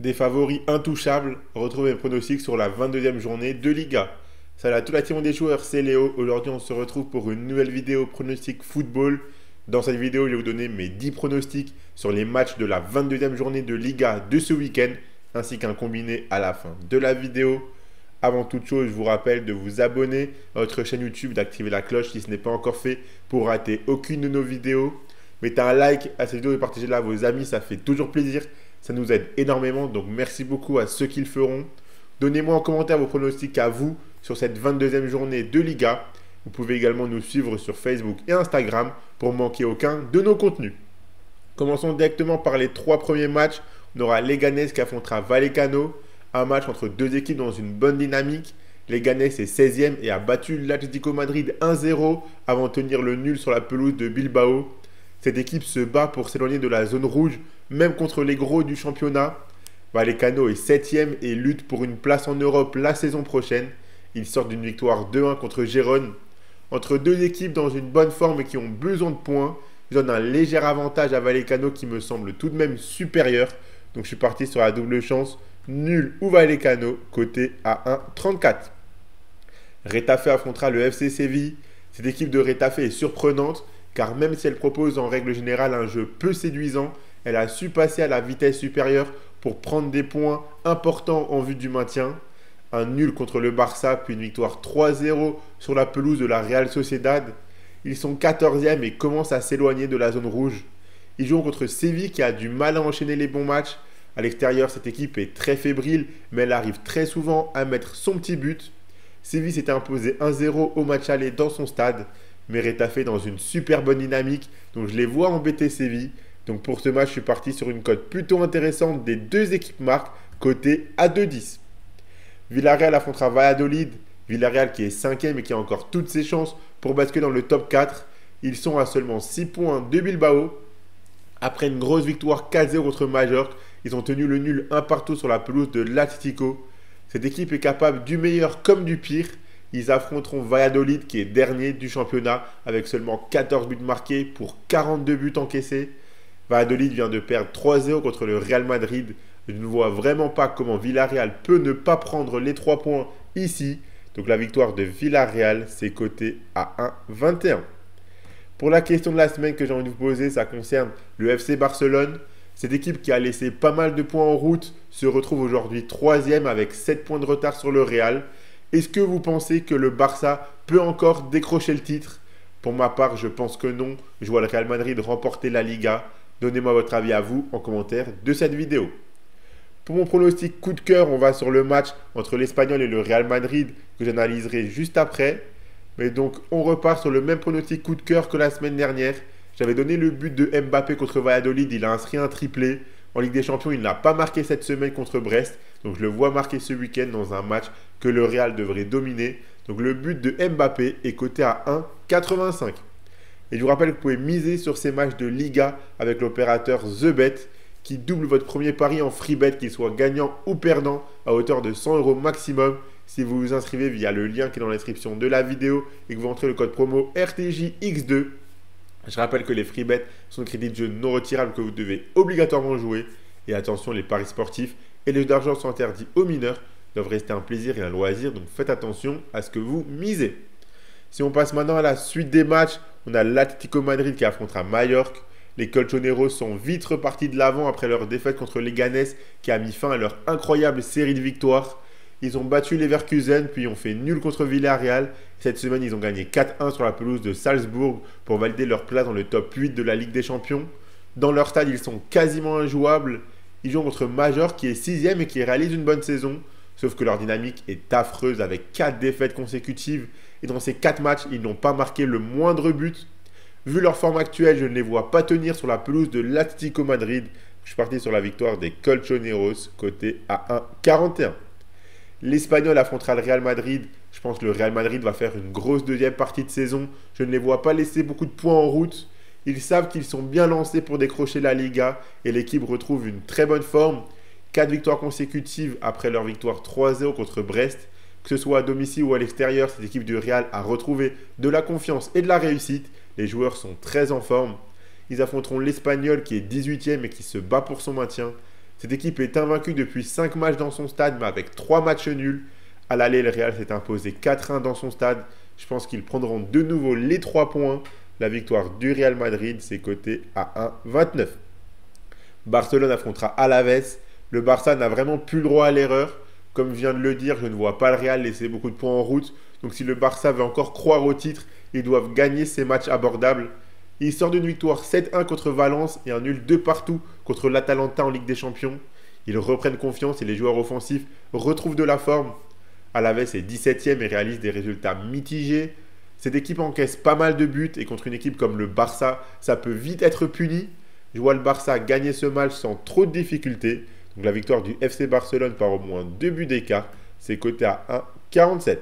Des favoris intouchables, retrouvez mes pronostics sur la 22e journée de Liga. Salut à toute la team des joueurs, c'est Léo. Aujourd'hui, on se retrouve pour une nouvelle vidéo pronostic football. Dans cette vidéo, je vais vous donner mes 10 pronostics sur les matchs de la 22e journée de Liga de ce week-end, ainsi qu'un combiné à la fin de la vidéo. Avant toute chose, je vous rappelle de vous abonner à notre chaîne YouTube, d'activer la cloche si ce n'est pas encore fait pour rater aucune de nos vidéos. Mettez un like à cette vidéo et partagez-la à vos amis, ça fait toujours plaisir. Ça nous aide énormément, donc merci beaucoup à ceux qui le feront. Donnez-moi en commentaire vos pronostics à vous sur cette 22e journée de Liga. Vous pouvez également nous suivre sur Facebook et Instagram pour ne manquer aucun de nos contenus. Commençons directement par les 3 premiers matchs. On aura Leganés qui affrontera Vallecano. Un match entre deux équipes dans une bonne dynamique. Leganés est 16e et a battu l'Atlético Madrid 1-0 avant de tenir le nul sur la pelouse de Bilbao. Cette équipe se bat pour s'éloigner de la zone rouge, même contre les gros du championnat. Vallecano est 7e et lutte pour une place en Europe la saison prochaine. Ils sortent d'une victoire 2-1 contre Gérone. Entre deux équipes dans une bonne forme et qui ont besoin de points, je donne un léger avantage à Vallecano qui me semble tout de même supérieur. Donc je suis parti sur la double chance, nul ou Vallecano, côté à 1,34. Retafe affrontera le FC Séville. Cette équipe de Retafe est surprenante, car même si elle propose en règle générale un jeu peu séduisant, elle a su passer à la vitesse supérieure pour prendre des points importants en vue du maintien. Un nul contre le Barça, puis une victoire 3-0 sur la pelouse de la Real Sociedad. Ils sont 14e et commencent à s'éloigner de la zone rouge. Ils jouent contre Séville qui a du mal à enchaîner les bons matchs. À l'extérieur, cette équipe est très fébrile, mais elle arrive très souvent à mettre son petit but. Séville s'était imposé 1-0 au match aller dans son stade, mais Retafe dans une super bonne dynamique, donc je les vois embêter Séville. Donc pour ce match, je suis parti sur une cote plutôt intéressante des deux équipes marques, côté à 2,10. Villarreal affrontera Valladolid. Villarreal qui est 5e et qui a encore toutes ses chances pour basculer dans le top 4. Ils sont à seulement 6 points de Bilbao. Après une grosse victoire 4-0 contre Majorque, ils ont tenu le nul 1 partout sur la pelouse de l'Atlético. Cette équipe est capable du meilleur comme du pire. Ils affronteront Valladolid qui est dernier du championnat avec seulement 14 buts marqués pour 42 buts encaissés. Valladolid vient de perdre 3-0 contre le Real Madrid. Je ne vois vraiment pas comment Villarreal peut ne pas prendre les 3 points ici. Donc la victoire de Villarreal, c'est coté à 1,21. Pour la question de la semaine que j'ai envie de vous poser, ça concerne le FC Barcelone. Cette équipe qui a laissé pas mal de points en route se retrouve aujourd'hui 3e avec 7 points de retard sur le Real. Est-ce que vous pensez que le Barça peut encore décrocher le titre? Pour ma part, je pense que non. Je vois le Real Madrid remporter la Liga. Donnez-moi votre avis à vous en commentaire de cette vidéo. Pour mon pronostic coup de cœur, on va sur le match entre l'Espagnol et le Real Madrid que j'analyserai juste après. Mais donc, on repart sur le même pronostic coup de cœur que la semaine dernière. J'avais donné le but de Mbappé contre Valladolid, il a inscrit un triplé. En Ligue des Champions, il n'a pas marqué cette semaine contre Brest. Donc, je le vois marquer ce week-end dans un match que le Real devrait dominer. Donc, le but de Mbappé est coté à 1,85. Et je vous rappelle que vous pouvez miser sur ces matchs de Liga avec l'opérateur TheBet qui double votre premier pari en free bet, qu'il soit gagnant ou perdant, à hauteur de 100 € maximum si vous vous inscrivez via le lien qui est dans la description de la vidéo et que vous entrez le code promo RTJX2. Je rappelle que les free bets sont des crédits de jeu non retirables que vous devez obligatoirement jouer. Et attention, les paris sportifs et les jeux d'argent sont interdits aux mineurs, doivent rester un plaisir et un loisir, donc faites attention à ce que vous misez. Si on passe maintenant à la suite des matchs, on a l'Atlético Madrid qui affrontera Majorque. Les Colchoneros sont vite repartis de l'avant après leur défaite contre Leganés qui a mis fin à leur incroyable série de victoires. Ils ont battu Leverkusen puis ont fait nul contre Villarreal. Cette semaine, ils ont gagné 4-1 sur la pelouse de Salzbourg pour valider leur place dans le top 8 de la Ligue des Champions. Dans leur stade, ils sont quasiment injouables. Ils jouent contre Majorque qui est 6e et qui réalise une bonne saison. Sauf que leur dynamique est affreuse avec 4 défaites consécutives. Et dans ces 4 matchs, ils n'ont pas marqué le moindre but. Vu leur forme actuelle, je ne les vois pas tenir sur la pelouse de l'Atlético Madrid. Je suis parti sur la victoire des Colchoneros, côté à 1,41. L'Espagnol affrontera le Real Madrid. Je pense que le Real Madrid va faire une grosse deuxième partie de saison. Je ne les vois pas laisser beaucoup de points en route. Ils savent qu'ils sont bien lancés pour décrocher la Liga et l'équipe retrouve une très bonne forme. 4 victoires consécutives après leur victoire 3-0 contre Brest. Que ce soit à domicile ou à l'extérieur, cette équipe du Real a retrouvé de la confiance et de la réussite. Les joueurs sont très en forme. Ils affronteront l'Espagnol qui est 18e et qui se bat pour son maintien. Cette équipe est invaincue depuis 5 matchs dans son stade, mais avec 3 matchs nuls. À l'aller, le Real s'est imposé 4-1 dans son stade. Je pense qu'ils prendront de nouveau les 3 points. La victoire du Real Madrid, c'est coté à 1,29. Barcelone affrontera Alaves. Le Barça n'a vraiment plus le droit à l'erreur. Comme je viens de le dire, je ne vois pas le Real laisser beaucoup de points en route. Donc si le Barça veut encore croire au titre, ils doivent gagner ces matchs abordables. Il sort d'une victoire 7-1 contre Valence et un nul 2 partout contre l'Atalanta en Ligue des Champions. Ils reprennent confiance et les joueurs offensifs retrouvent de la forme. Alaves est 17e et réalise des résultats mitigés. Cette équipe encaisse pas mal de buts et contre une équipe comme le Barça, ça peut vite être puni. Je vois le Barça gagner ce match sans trop de difficultés. Donc la victoire du FC Barcelone par au moins 2 buts d'écart, c'est coté à 1,47.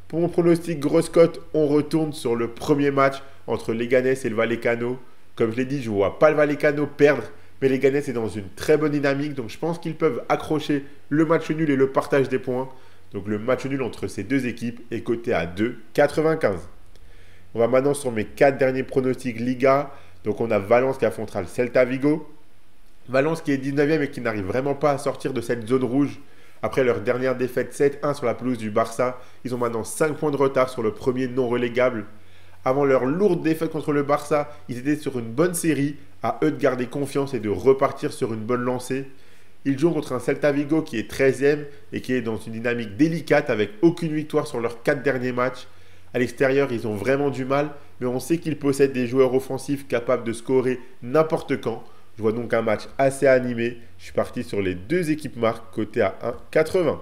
Pour mon pronostic grosse cote, on retourne sur le premier match entre Leganés et le Vallecano. Comme je l'ai dit, je ne vois pas le Vallecano perdre, mais Leganés est dans une très bonne dynamique, donc je pense qu'ils peuvent accrocher le match nul et le partage des points. Donc le match nul entre ces deux équipes est coté à 2,95. On va maintenant sur mes 4 derniers pronostics Liga. Donc on a Valence qui affrontera le Celta Vigo. Valence qui est 19e et qui n'arrive vraiment pas à sortir de cette zone rouge. Après leur dernière défaite 7-1 sur la pelouse du Barça, ils ont maintenant 5 points de retard sur le premier non relégable. Avant leur lourde défaite contre le Barça, ils étaient sur une bonne série, à eux de garder confiance et de repartir sur une bonne lancée. Ils jouent contre un Celta Vigo qui est 13e et qui est dans une dynamique délicate avec aucune victoire sur leurs 4 derniers matchs. À l'extérieur, ils ont vraiment du mal, mais on sait qu'ils possèdent des joueurs offensifs capables de scorer n'importe quand. Je vois donc un match assez animé. Je suis parti sur les deux équipes marques, coté à 1,80.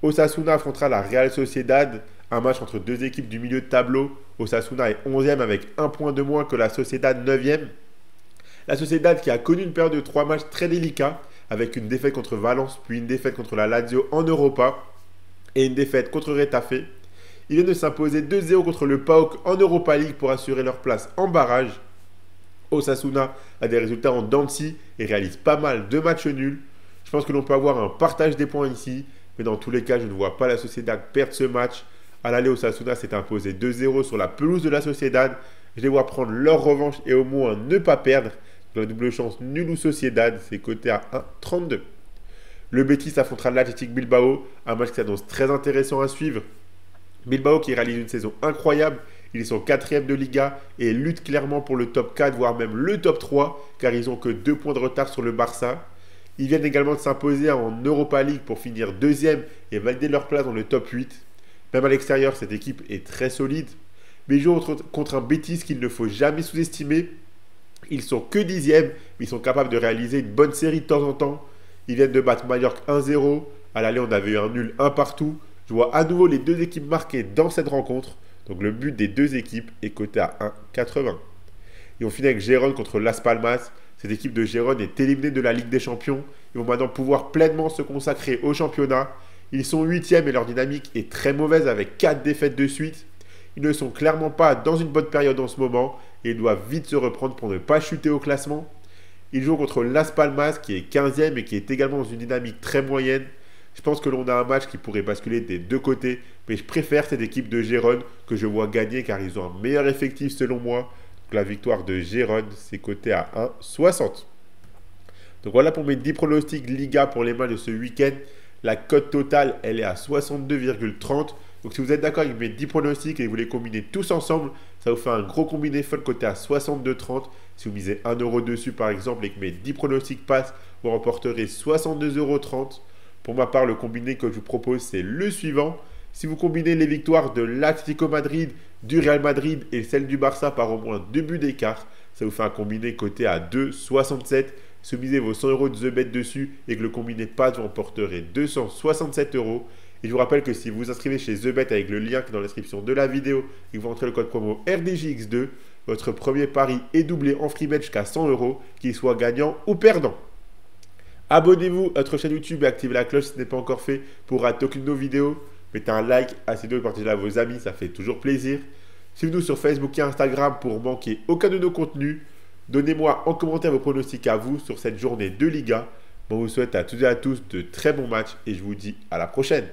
Osasuna affrontera la Real Sociedad, un match entre deux équipes du milieu de tableau. Osasuna est 11e avec 1 point de moins que la Sociedad 9e. La Sociedad qui a connu une période de 3 matchs très délicats, avec une défaite contre Valence, puis une défaite contre la Lazio en Europa, et une défaite contre Retafe. Ils viennent de s'imposer 2-0 contre le PAOK en Europa League pour assurer leur place en barrage. Osasuna a des résultats en dents de scie et réalise pas mal de matchs nuls. Je pense que l'on peut avoir un partage des points ici, mais dans tous les cas, je ne vois pas la Sociedad perdre ce match. À l'aller, Osasuna s'est imposé 2-0 sur la pelouse de la Sociedad. Je les vois prendre leur revanche et au moins ne pas perdre. Dans la double chance nul ou Sociedad, c'est coté à 1,32. Le Betis affrontera l'Athletic Bilbao, un match qui s'annonce très intéressant à suivre. Bilbao qui réalise une saison incroyable, ils sont 4e de Liga et luttent clairement pour le top 4, voire même le top 3, car ils n'ont que 2 points de retard sur le Barça. Ils viennent également de s'imposer en Europa League pour finir 2e et valider leur place dans le top 8. Même à l'extérieur, cette équipe est très solide, mais ils jouent contre un Betis qu'il ne faut jamais sous-estimer. Ils sont que 10e, mais ils sont capables de réaliser une bonne série de temps en temps. Ils viennent de battre Mallorca 1-0, à l'aller on avait eu un nul 1 partout. Je vois à nouveau les deux équipes marquées dans cette rencontre. Donc le but des deux équipes est coté à 1,80. Et on finit avec Gérone contre Las Palmas. Cette équipe de Gérone est éliminée de la Ligue des Champions. Ils vont maintenant pouvoir pleinement se consacrer au championnat. Ils sont 8e et leur dynamique est très mauvaise avec 4 défaites de suite. Ils ne sont clairement pas dans une bonne période en ce moment et ils doivent vite se reprendre pour ne pas chuter au classement. Ils jouent contre Las Palmas qui est 15e et qui est également dans une dynamique très moyenne. Je pense que l'on a un match qui pourrait basculer des deux côtés, mais je préfère cette équipe de Gérone que je vois gagner car ils ont un meilleur effectif selon moi. Donc la victoire de Gérone, c'est coté à 1,60. Donc voilà pour mes 10 pronostics Liga pour les matchs de ce week-end. La cote totale, elle est à 62,30. Donc si vous êtes d'accord avec mes 10 pronostics et vous les combinez tous ensemble, ça vous fait un gros combiné folle coté à 62,30. Si vous misez 1 euro dessus par exemple et que mes 10 pronostics passent, vous remporterez 62,30 euros. Pour ma part, le combiné que je vous propose, c'est le suivant. Si vous combinez les victoires de l'Atlético Madrid, du Real Madrid et celle du Barça par au moins 2 buts d'écart, ça vous fait un combiné coté à 2,67. Si vous misez vos 100 euros de The Bet dessus et que le combiné passe, vous remporterez 267 euros. Et je vous rappelle que si vous vous inscrivez chez The Bet avec le lien qui est dans la description de la vidéo et que vous rentrez le code promo RDJX2, votre premier pari est doublé en free bet jusqu'à 100 euros, qu'il soit gagnant ou perdant. Abonnez-vous à notre chaîne YouTube et activez la cloche si ce n'est pas encore fait pour rater aucune de nos vidéos. Mettez un like à ces vidéos et partagez-la à vos amis, ça fait toujours plaisir. Suivez-nous sur Facebook et Instagram pour manquer aucun de nos contenus. Donnez-moi en commentaire vos pronostics à vous sur cette journée de Liga. On vous souhaite à toutes et à tous de très bons matchs et je vous dis à la prochaine.